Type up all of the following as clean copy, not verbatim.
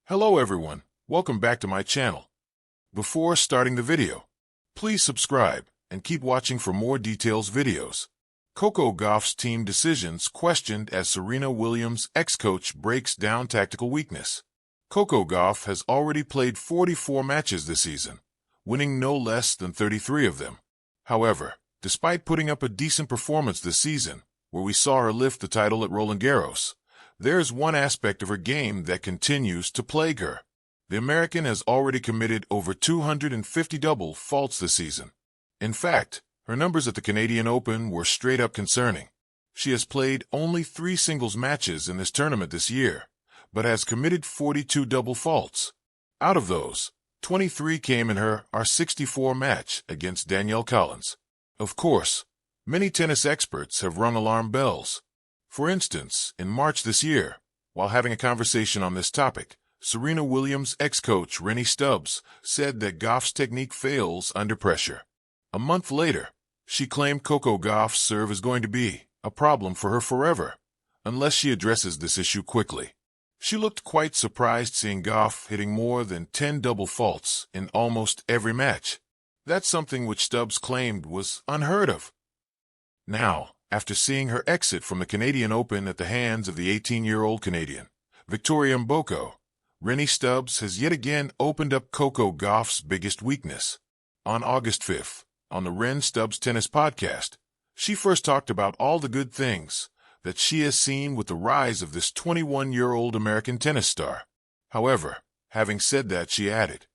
Hello everyone, welcome back to my channel. Before starting the video, please subscribe and keep watching for more details videos. Coco Gauff's team decisions questioned as Serena Williams' ex-coach breaks down tactical weakness. Coco Gauff has already played 44 matches this season, winning no less than 33 of them. However, despite putting up a decent performance this season, where we saw her lift the title at Roland Garros, there's one aspect of her game that continues to plague her. The American has already committed over 250 double faults this season. In fact, her numbers at the Canadian Open were straight up concerning. She has played only 3 singles matches in this tournament this year, but has committed 42 double faults. Out of those, 23 came in her R64 match against Danielle Collins. Of course, many tennis experts have rung alarm bells. For instance, in March this year, while having a conversation on this topic, Serena Williams' ex-coach Rennie Stubbs said that Gauff's technique fails under pressure. A month later, she claimed Coco Gauff's serve is going to be a problem for her forever, unless she addresses this issue quickly. She looked quite surprised seeing Gauff hitting more than 10 double faults in almost every match. That's something which Stubbs claimed was unheard of. Now, after seeing her exit from the Canadian Open at the hands of the 18-year-old Canadian, Victoria Mboko, Rennie Stubbs has yet again opened up Coco Gauff's biggest weakness. On August 5th, on the Ren Stubbs Tennis Podcast, she first talked about all the good things that she has seen with the rise of this 21-year-old American tennis star. However, having said that, she added,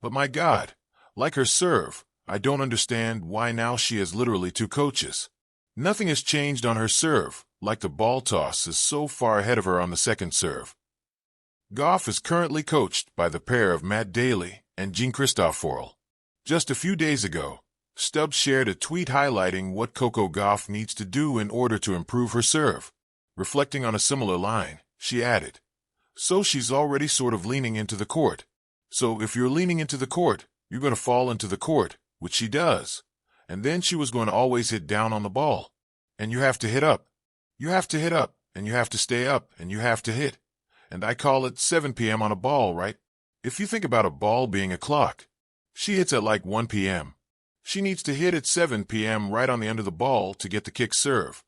"But my God, like her serve, I don't understand why now she has literally 2 coaches. Nothing has changed on her serve, like the ball toss is so far ahead of her on the second serve." Gauff is currently coached by the pair of Matt Daly and Jean-Christophe Forel. Just a few days ago, Stubbs shared a tweet highlighting what Coco Gauff needs to do in order to improve her serve. Reflecting on a similar line, she added, "So she's already sort of leaning into the court. So if you're leaning into the court, you're going to fall into the court, which she does. And then she was going to always hit down on the ball. And you have to hit up. You have to hit up, and you have to stay up, and you have to hit. And I call it 7 p.m. on a ball, right? If you think about a ball being a clock, she hits at like 1 p.m. She needs to hit at 7 p.m. right on the end of the ball to get the kick serve."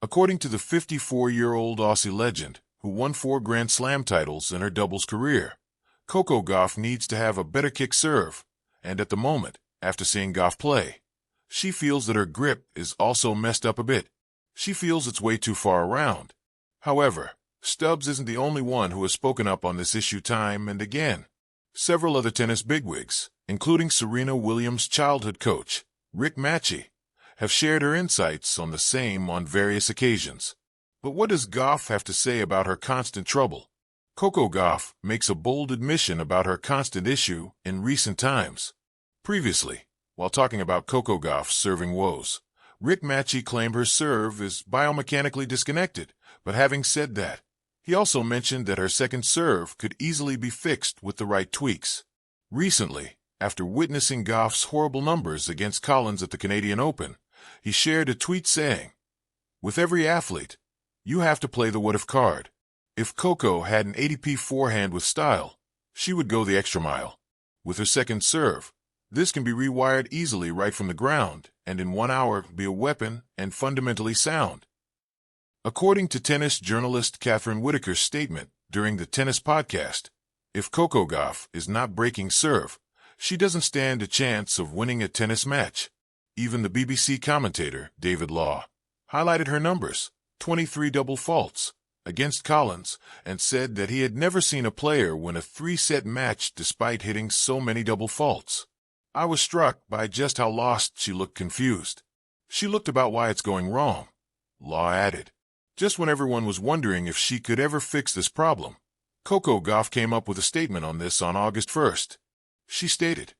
According to the 54-year-old Aussie legend, who won 4 Grand Slam titles in her doubles career, Coco Gauff needs to have a better kick serve, and at the moment, after seeing Gauff play, she feels that her grip is also messed up a bit. She feels it's way too far around. However, Stubbs isn't the only one who has spoken up on this issue time and again. Several other tennis bigwigs, including Serena Williams' childhood coach, Rick Matchey, have shared her insights on the same on various occasions. But what does Gauff have to say about her constant trouble? Coco Gauff makes a bold admission about her constant issue in recent times. Previously, while talking about Coco Gauff's serving woes, Rick Matchey claimed her serve is biomechanically disconnected, but having said that, he also mentioned that her second serve could easily be fixed with the right tweaks. Recently, after witnessing Gauff's horrible numbers against Collins at the Canadian Open, he shared a tweet saying, "With every athlete, you have to play the what-if card. If Coco had an ATP forehand with style, she would go the extra mile. With her second serve, this can be rewired easily right from the ground and in 1 hour be a weapon and fundamentally sound." According to tennis journalist Catherine Whitaker's statement during the Tennis Podcast, if Coco Gauff is not breaking serve, she doesn't stand a chance of winning a tennis match. Even the BBC commentator, David Law, highlighted her numbers, 23 double faults, against Collins, and said that he had never seen a player win a 3-set match despite hitting so many double faults. "I was struck by just how lost she looked, confused. She looked about why it's going wrong," Law added. Just when everyone was wondering if she could ever fix this problem, Coco Gauff came up with a statement on this on August 1st. She stated,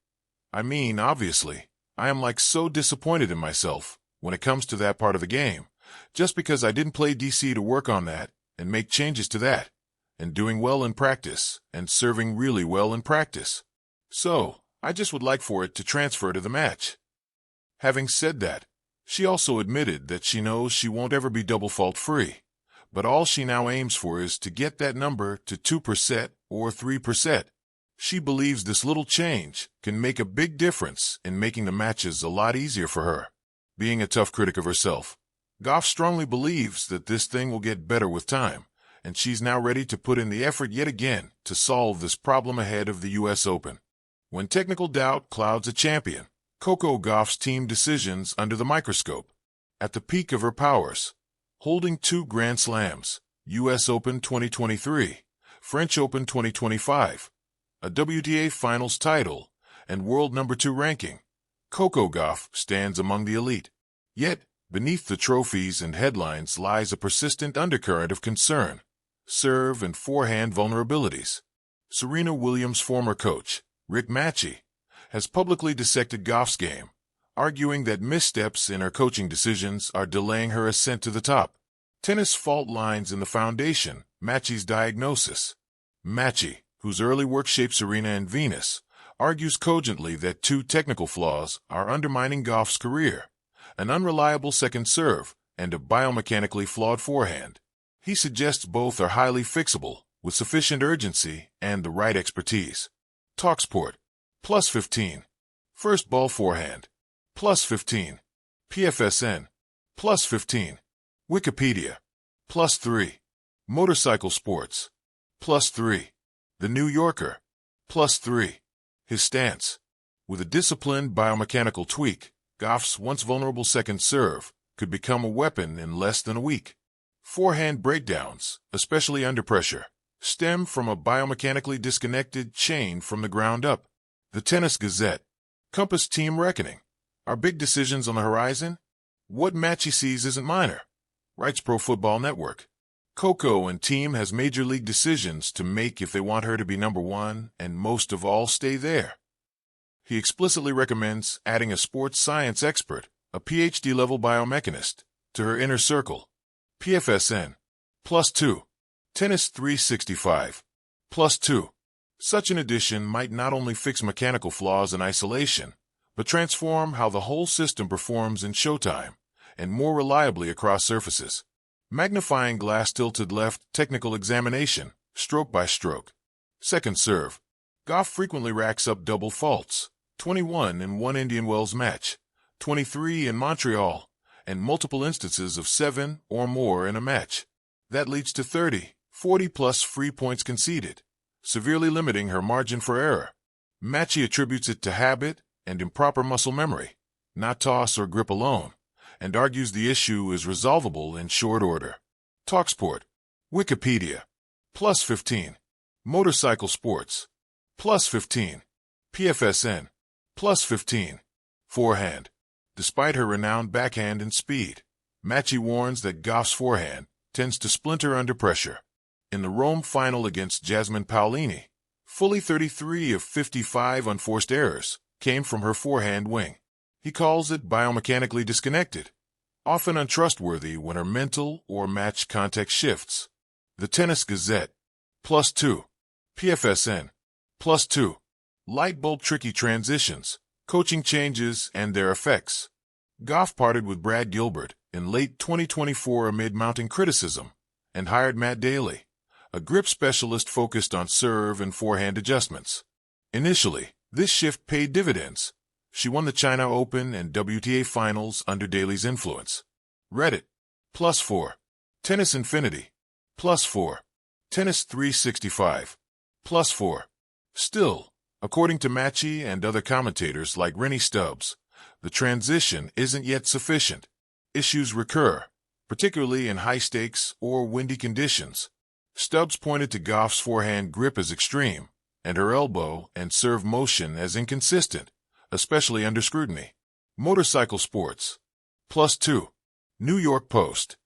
"I mean, obviously, I am like so disappointed in myself when it comes to that part of the game, just because I didn't play DC to work on that and make changes to that, and doing well in practice and serving really well in practice. So, I just would like for it to transfer to the match." Having said that, she also admitted that she knows she won't ever be double fault free, but all she now aims for is to get that number to 2% or 3%. She believes this little change can make a big difference in making the matches a lot easier for her. Being a tough critic of herself, Gauff strongly believes that this thing will get better with time, and she's now ready to put in the effort yet again to solve this problem ahead of the U.S. Open. When technical doubt clouds a champion, Coco Gauff's team decisions under the microscope. At the peak of her powers, holding 2 Grand Slams, U.S. Open 2023, French Open 2025, a WTA Finals title, and world number 2 ranking, Coco Gauff stands among the elite. Yet, beneath the trophies and headlines lies a persistent undercurrent of concern: serve and forehand vulnerabilities. Serena Williams' former coach, Rick Matchy, has publicly dissected Gauff's game, arguing that missteps in her coaching decisions are delaying her ascent to the top. Tennis fault lines in the foundation, Matchy's diagnosis. Matchy, whose early work shaped Serena and Venus, argues cogently that 2 technical flaws are undermining Gauff's career: an unreliable second serve and a biomechanically flawed forehand. He suggests both are highly fixable, with sufficient urgency and the right expertise. TalkSport, +15. First ball forehand, +15. PFSN, +15. Wikipedia, +3. Motorcycle Sports, +3. The New Yorker, +3. His stance. With a disciplined biomechanical tweak, Gauff's once vulnerable second serve could become a weapon in less than a week. Forehand breakdowns, especially under pressure, stem from a biomechanically disconnected chain from the ground up. The Tennis Gazette. Compass team reckoning. Are big decisions on the horizon? What Matchy sees isn't minor, writes Pro Football Network. Coco and team has major league decisions to make if they want her to be number 1 and most of all stay there. He explicitly recommends adding a sports science expert, a PhD-level biomechanist, to her inner circle. PFSN, +2. Tennis 365, +2. Such an addition might not only fix mechanical flaws in isolation, but transform how the whole system performs in showtime, and more reliably across surfaces. Magnifying glass tilted left technical examination, stroke by stroke. Second serve. Gauff frequently racks up double faults, 21 in one Indian Wells match, 23 in Montreal, and multiple instances of 7 or more in a match. That leads to 30, 40-plus free points conceded, severely limiting her margin for error. Matchy attributes it to habit and improper muscle memory, not toss or grip alone, and argues the issue is resolvable in short order. TalkSport. Wikipedia, +15. Motorcycle Sports, +15. PFSN, +15. Forehand. Despite her renowned backhand and speed, Matchy warns that Gauff's forehand tends to splinter under pressure. In the Rome final against Jasmine Paolini, fully 33 of 55 unforced errors came from her forehand wing. He calls it biomechanically disconnected, often untrustworthy when her mental or match context shifts. The Tennis Gazette, +2. PFSN, +2. Light bulb tricky transitions, coaching changes, and their effects. Gauff parted with Brad Gilbert in late 2024 amid mounting criticism, and hired Matt Daly, a grip specialist focused on serve and forehand adjustments. Initially, this shift paid dividends. She won the China Open and WTA Finals under Daly's influence. Reddit, +4. Tennis Infinity, +4. Tennis 365, +4. Still, according to Matchy and other commentators like Rennie Stubbs, the transition isn't yet sufficient. Issues recur, particularly in high-stakes or windy conditions. Stubbs pointed to Gauff's forehand grip as extreme, and her elbow and serve motion as inconsistent, especially under scrutiny. Motorcycle Sports, +2. New York Post,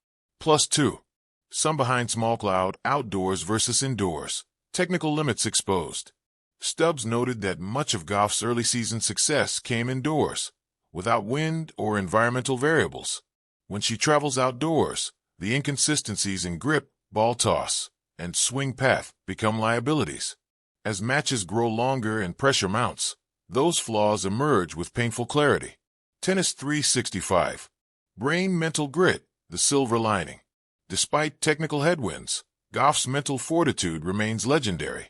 +2. Some behind small cloud, outdoors versus indoors. Technical limits exposed. Stubbs noted that much of Gauff's early season success came indoors, without wind or environmental variables. When she travels outdoors, the inconsistencies in grip, ball toss, and swing path become liabilities. As matches grow longer and pressure mounts, those flaws emerge with painful clarity. Tennis 365. Brain Mental Grit, the Silver Lining. Despite technical headwinds, Gauff's mental fortitude remains legendary.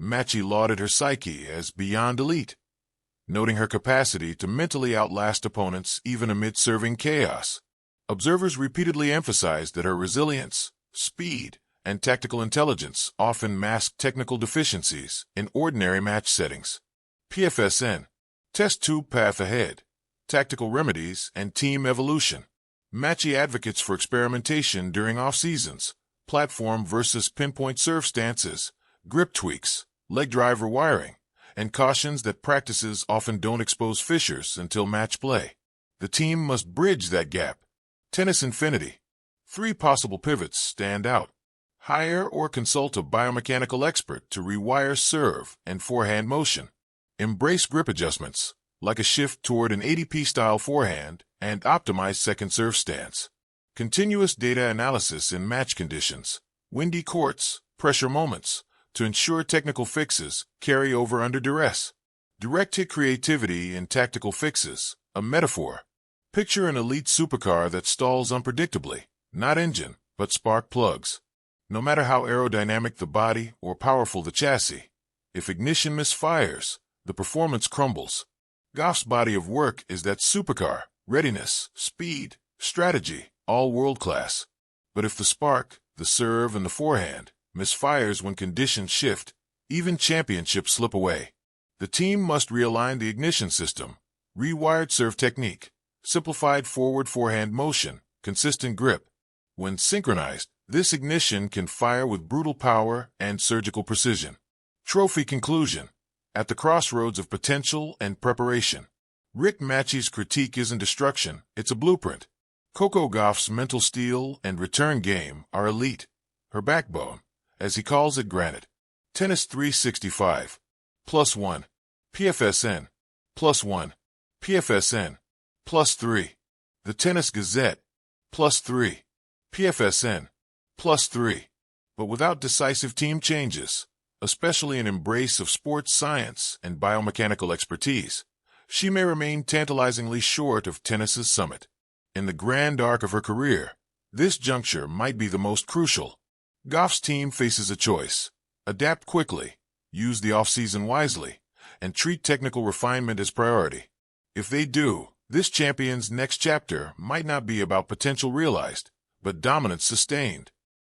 Matchy lauded her psyche as beyond elite, noting her capacity to mentally outlast opponents even amid serving chaos. Observers repeatedly emphasized that her resilience, speed, and tactical intelligence often mask technical deficiencies in ordinary match settings. PFSN. Test tube path ahead. Tactical remedies and team evolution. Matchy advocates for experimentation during off-seasons, platform versus pinpoint serve stances, grip tweaks, leg driver wiring, and cautions that practices often don't expose fissures until match play. The team must bridge that gap. Tennis Infinity. 3 possible pivots stand out. Hire or consult a biomechanical expert to rewire serve and forehand motion. Embrace grip adjustments, like a shift toward an ADP-style forehand, and optimize second serve stance. Continuous data analysis in match conditions, windy courts, pressure moments, to ensure technical fixes carry over under duress. Direct-hit creativity in tactical fixes, a metaphor. Picture an elite supercar that stalls unpredictably, not engine, but spark plugs. No matter how aerodynamic the body or powerful the chassis, if ignition misfires, the performance crumbles. Gauff's body of work is that supercar: readiness, speed, strategy, all world-class. But if the spark, the serve, and the forehand misfires when conditions shift, even championships slip away. The team must realign the ignition system: rewired serve technique, simplified forward forehand motion, consistent grip. When synchronized, this ignition can fire with brutal power and surgical precision. Trophy conclusion. At the crossroads of potential and preparation. Rick Matchy's critique isn't destruction, it's a blueprint. Coco Gauff's mental steel and return game are elite. Her backbone, as he calls it, granite. Tennis 365. +1. PFSN. +1. PFSN. +3. The Tennis Gazette. +3. PFSN. +3. But without decisive team changes, especially an embrace of sports science and biomechanical expertise, she may remain tantalizingly short of tennis's summit. In the grand arc of her career, this juncture might be the most crucial. Gauff's team faces a choice: adapt quickly, use the off-season wisely, and treat technical refinement as priority. If they do, this champion's next chapter might not be about potential realized, but dominance sustained.